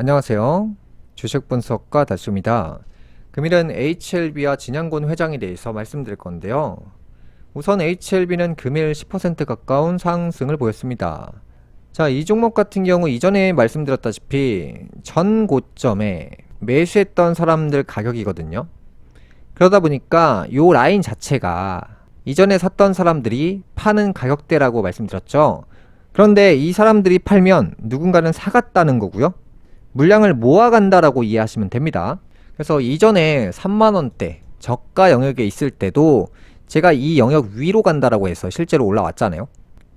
안녕하세요. 주식 분석가 다시입니다. 금일은 HLB와 진양곤 회장에 대해서 말씀드릴 건데요. 우선 HLB는 금일 10% 가까운 상승을 보였습니다. 자, 이 종목 같은 경우 이전에 말씀드렸다시피 전 고점에 매수했던 사람들 가격이거든요. 그러다 보니까 요 라인 자체가 이전에 샀던 사람들이 파는 가격대라고 말씀드렸죠. 그런데 이 사람들이 팔면 누군가는 사갔다는 거고요. 물량을 모아간다라고 이해하시면 됩니다. 그래서 이전에 3만원대 저가 영역에 있을 때도 제가 이 영역 위로 간다라고 해서 실제로 올라왔잖아요.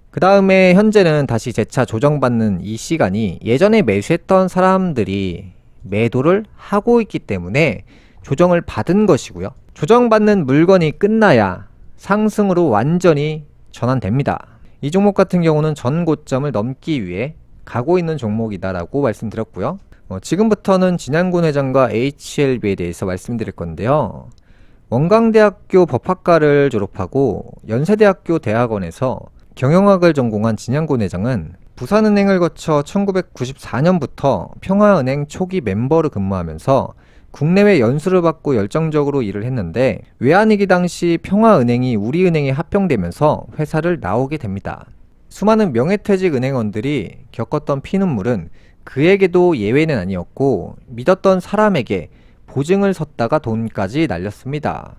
그 다음에 현재는 다시 재차 조정받는 이 시간이 예전에 매수했던 사람들이 매도를 하고 있기 때문에 조정을 받은 것이고요. 조정받는 물건이 끝나야 상승으로 완전히 전환됩니다. 이 종목 같은 경우는 전 고점을 넘기 위해 가고 있는 종목이다라고 말씀드렸고요. 지금부터는 진양곤 회장과 HLB에 대해서 말씀드릴 건데요. 원광대학교 법학과를 졸업하고 연세대학교 대학원에서 경영학을 전공한 진양곤 회장은 부산은행을 거쳐 1994년부터 평화은행 초기 멤버로 근무하면서 국내외 연수를 받고 열정적으로 일을 했는데 외환위기 당시 평화은행이 우리은행에 합병되면서 회사를 나오게 됩니다. 수많은 명예퇴직 은행원들이 겪었던 피눈물은 그에게도 예외는 아니었고 믿었던 사람에게 보증을 섰다가 돈까지 날렸습니다.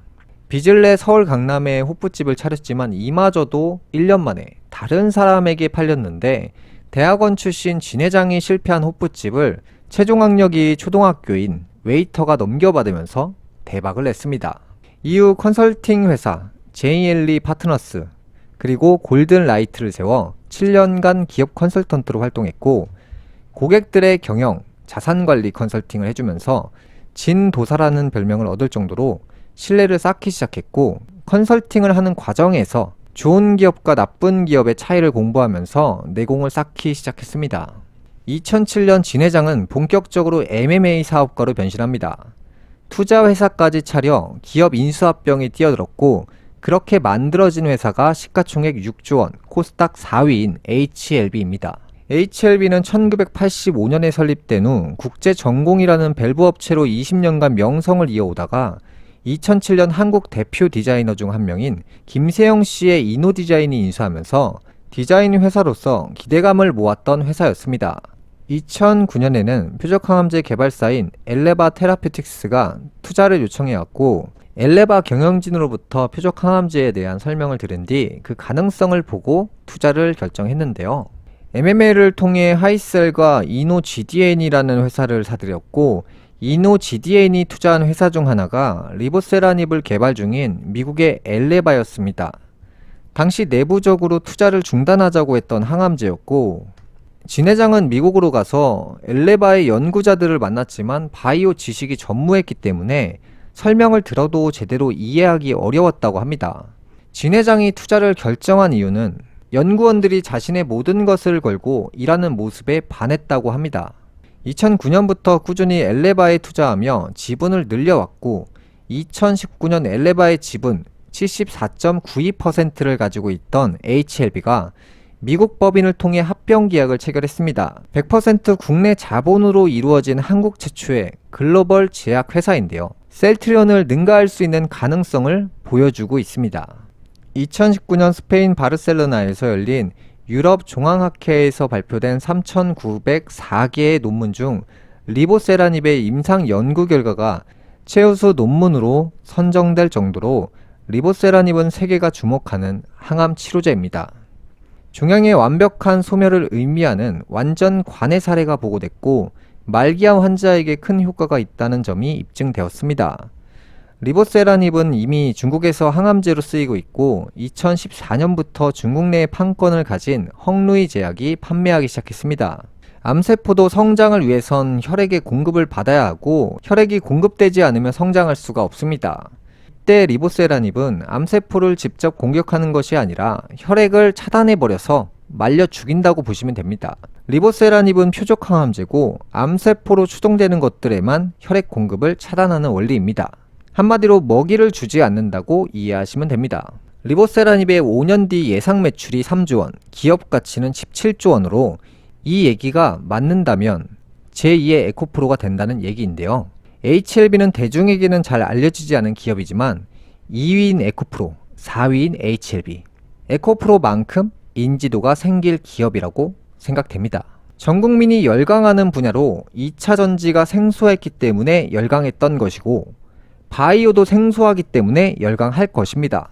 빚을 내 서울 강남에 호프집을 차렸지만 이마저도 1년 만에 다른 사람에게 팔렸는데 대학원 출신 진 회장이 실패한 호프집을 최종학력이 초등학교인 웨이터가 넘겨받으면서 대박을 냈습니다. 이후 컨설팅 회사 JLE 파트너스 그리고 골든라이트를 세워 7년간 기업 컨설턴트로 활동했고 고객들의 경영, 자산관리 컨설팅을 해주면서 진도사라는 별명을 얻을 정도로 신뢰를 쌓기 시작했고 컨설팅을 하는 과정에서 좋은 기업과 나쁜 기업의 차이를 공부하면서 내공을 쌓기 시작했습니다. 2007년 진 회장은 본격적으로 MMA 사업가로 변신합니다. 투자회사까지 차려 기업 인수합병에 뛰어들었고 그렇게 만들어진 회사가 시가총액 6조 원, 코스닥 4위인 HLB입니다. HLB는 1985년에 설립된 후 국제전공이라는 밸브 업체로 20년간 명성을 이어오다가 2007년 한국 대표 디자이너 중 한 명인 김세영 씨의 이노디자인이 인수하면서 디자인 회사로서 기대감을 모았던 회사였습니다. 2009년에는 표적항암제 개발사인 엘레바 테라피틱스가 투자를 요청해왔고 엘레바 경영진으로부터 표적항암제에 대한 설명을 들은 뒤 그 가능성을 보고 투자를 결정했는데요. MMA를 통해 하이셀과 이노GDN이라는 회사를 사들였고 이노GDN이 투자한 회사 중 하나가 리보세라닙을 개발 중인 미국의 엘레바였습니다. 당시 내부적으로 투자를 중단하자고 했던 항암제였고 진 회장은 미국으로 가서 엘레바의 연구자들을 만났지만 바이오 지식이 전무했기 때문에 설명을 들어도 제대로 이해하기 어려웠다고 합니다. 진 회장이 투자를 결정한 이유는 연구원들이 자신의 모든 것을 걸고 일하는 모습에 반했다고 합니다. 2009년부터 꾸준히 엘레바에 투자하며 지분을 늘려왔고 2019년 엘레바의 지분 74.92%를 가지고 있던 HLB가 미국 법인을 통해 합병 계약을 체결했습니다. 100% 국내 자본으로 이루어진 한국 최초의 글로벌 제약 회사인데요. 셀트리온을 능가할 수 있는 가능성을 보여주고 있습니다. 2019년 스페인 바르셀로나에서 열린 유럽 종합학회에서 발표된 3,904개의 논문 중 리보세라닙의 임상 연구 결과가 최우수 논문으로 선정될 정도로 리보세라닙은 세계가 주목하는 항암 치료제입니다. 종양의 완벽한 소멸을 의미하는 완전 관해 사례가 보고됐고 말기암 환자에게 큰 효과가 있다는 점이 입증되었습니다. 리보세라닙은 이미 중국에서 항암제로 쓰이고 있고 2014년부터 중국 내에 판권을 가진 헝루이 제약이 판매하기 시작했습니다. 암세포도 성장을 위해선 혈액의 공급을 받아야 하고 혈액이 공급되지 않으면 성장할 수가 없습니다. 이때 리보세라닙은 암세포를 직접 공격하는 것이 아니라 혈액을 차단해버려서 말려 죽인다고 보시면 됩니다. 리보세라닙은 표적항암제고 암세포로 추동되는 것들에만 혈액 공급을 차단하는 원리입니다. 한마디로 먹이를 주지 않는다고 이해하시면 됩니다. 리보세라닙의 5년 뒤 예상 매출이 3조 원, 기업 가치는 17조 원으로 이 얘기가 맞는다면 제2의 에코프로가 된다는 얘기인데요. HLB는 대중에게는 잘 알려지지 않은 기업이지만 2위인 에코프로, 4위인 HLB. 에코프로만큼 인지도가 생길 기업이라고 생각됩니다. 전 국민이 열광하는 분야로 2차 전지가 생소했기 때문에 열광했던 것이고, 바이오도 생소하기 때문에 열광할 것입니다.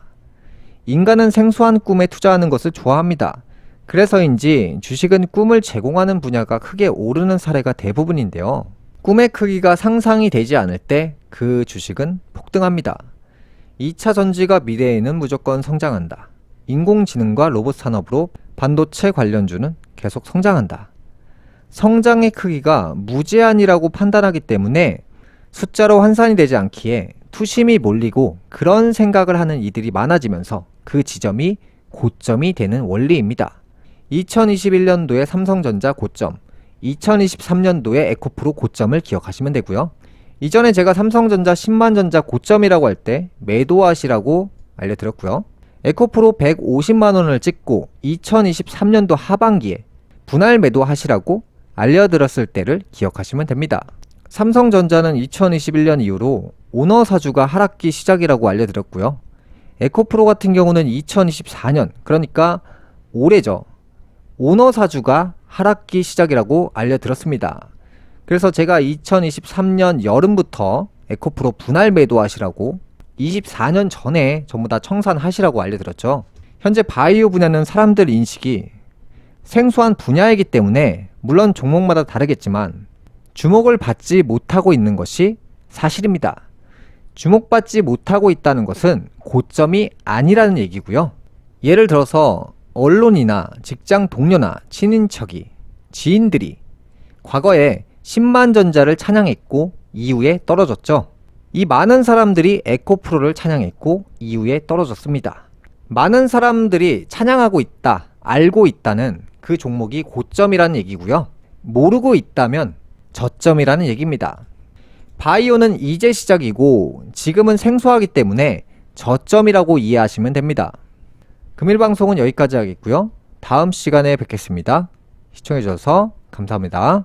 인간은 생소한 꿈에 투자하는 것을 좋아합니다. 그래서인지 주식은 꿈을 제공하는 분야가 크게 오르는 사례가 대부분인데요. 꿈의 크기가 상상이 되지 않을 때 그 주식은 폭등합니다. 2차 전지가 미래에는 무조건 성장한다. 인공지능과 로봇 산업으로 반도체 관련주는 계속 성장한다. 성장의 크기가 무제한이라고 판단하기 때문에 숫자로 환산이 되지 않기에 투심이 몰리고 그런 생각을 하는 이들이 많아지면서 그 지점이 고점이 되는 원리입니다. 2021년도에 삼성전자 고점, 2023년도에 에코프로 고점을 기억하시면 되고요. 이전에 제가 삼성전자 10만전자 고점이라고 할 때 매도하시라고 알려드렸고요. 에코프로 150만원을 찍고 2023년도 하반기에 분할 매도하시라고 알려드렸을 때를 기억하시면 됩니다. 삼성전자는 2021년 이후로 오너사주가 하락기 시작이라고 알려드렸고요. 에코프로 같은 경우는 2024년, 그러니까 올해죠. 오너사주가 하락기 시작이라고 알려드렸습니다. 그래서 제가 2023년 여름부터 에코프로 분할 매도하시라고 24년 전에 전부 다 청산하시라고 알려드렸죠. 현재 바이오 분야는 사람들 인식이 생소한 분야이기 때문에 물론 종목마다 다르겠지만 주목을 받지 못하고 있는 것이 사실입니다. 주목받지 못하고 있다는 것은 고점이 아니라는 얘기고요. 예를 들어서 언론이나 직장 동료나 친인척이, 지인들이 과거에 10만전자를 찬양했고 이후에 떨어졌죠. 이 많은 사람들이 에코프로를 찬양했고 이후에 떨어졌습니다. 많은 사람들이 찬양하고 있다, 알고 있다는 그 종목이 고점이라는 얘기고요. 모르고 있다면 저점이라는 얘기입니다. 바이오는 이제 시작이고 지금은 생소하기 때문에 저점이라고 이해하시면 됩니다. 금일 방송은 여기까지 하겠고요. 다음 시간에 뵙겠습니다. 시청해주셔서 감사합니다.